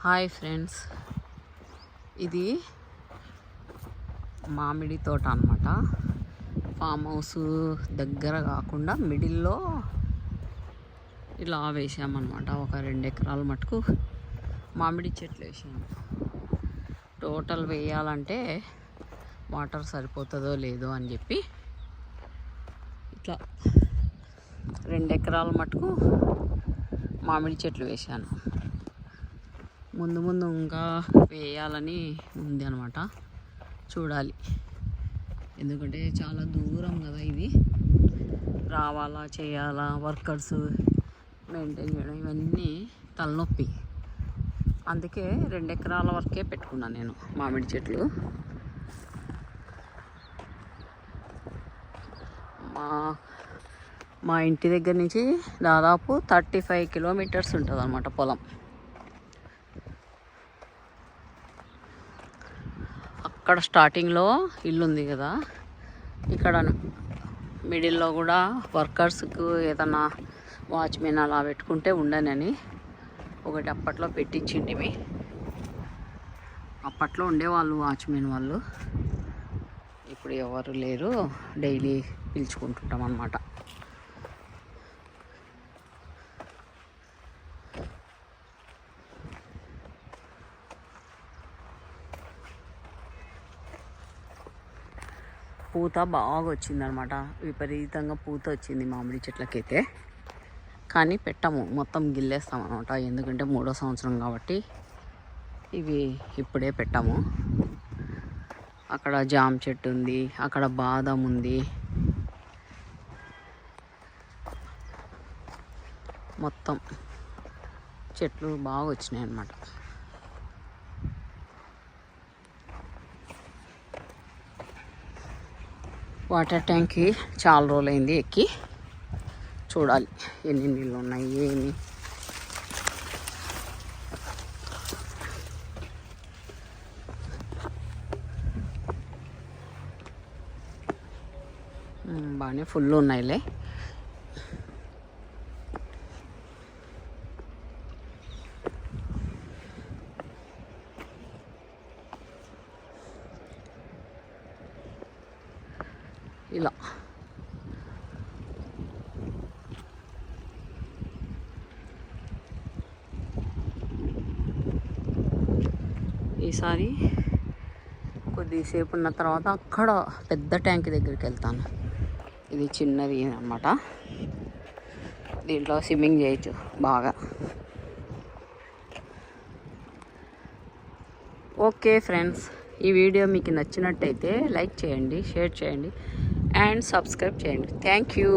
Hi friends, ఇది మామిడి తోట అన్నమాట. ఫామ్ హౌస్ దగ్గర కాకుండా మిడిల్లో ఇలా వేసామన్నమాట. ఒక 2 ఎకరాల మటుకు మామిడి చెట్లు వేసాము. టోటల్ వేయాలంటే వాటర్ సరిపోతుందో లేదో అని చెప్పి ఇట్లా 2 ఎకరాల మటుకు మామిడి చెట్లు వేశాను. ముందు ఇంకా వేయాలని ఉంది అనమాట. చూడాలి, ఎందుకంటే చాలా దూరం కదా, ఇది రావాలా చేయాలా, వర్కర్స్ మెయింటైన్ చేయడం ఇవన్నీ తలనొప్పి. అందుకే 2 ఎకరాల వరకే పెట్టుకున్నాను నేను మామిడి చెట్లు. మా ఇంటి దగ్గర నుంచి దాదాపు 35 కిలోమీటర్స్ ఉంటుంది అన్నమాట పొలం. అక్కడ స్టార్టింగ్లో ఇల్లు ఉంది కదా, ఇక్కడ మిడిల్లో కూడా వర్కర్స్కు ఏదన్నా వాచ్మెన్ అలా పెట్టుకుంటే ఉండనని ఒకటి అప్పట్లో పెట్టించింటివి. అప్పట్లో ఉండేవాళ్ళు వాచ్మెన్ వాళ్ళు, ఇప్పుడు ఎవరు లేరు. డైలీ పిలుచుకుంటుంటాం అన్నమాట. పూత బాగా వచ్చిందనమాట, విపరీతంగా పూత వచ్చింది మామిడి చెట్లకైతే. కానీ పెట్టాము, మొత్తం గిల్లేస్తాం అనమాట. ఎందుకంటే 3వ సంవత్సరం కాబట్టి ఇవి ఇప్పుడే పెట్టాము. అక్కడ జామ చెట్టు ఉంది, అక్కడ బాదం ఉంది. మొత్తం చెట్లు బాగా వచ్చినాయి అన్నమాట. వాటర్ ట్యాంక్కి చాలా రోజులైంది ఎక్కి. చూడాలి ఎన్ని నీళ్ళు ఉన్నాయి ఏమి. బాగానే ఫుల్ ఉన్నాయిలే. ఇలా ఈసారి కొద్దిసేపు ఉన్న తర్వాత అక్కడ పెద్ద ట్యాంక్ దగ్గరికి వెళ్తాను. ఇది చిన్నది అన్నమాట, దీంట్లో స్విమ్మింగ్ చేయొచ్చు బాగా. ఓకే ఫ్రెండ్స్, ఈ వీడియో మీకు నచ్చినట్టయితే లైక్ చేయండి, షేర్ చేయండి అండ్ సబ్స్క్రైబ్ చేయండి. Thank you.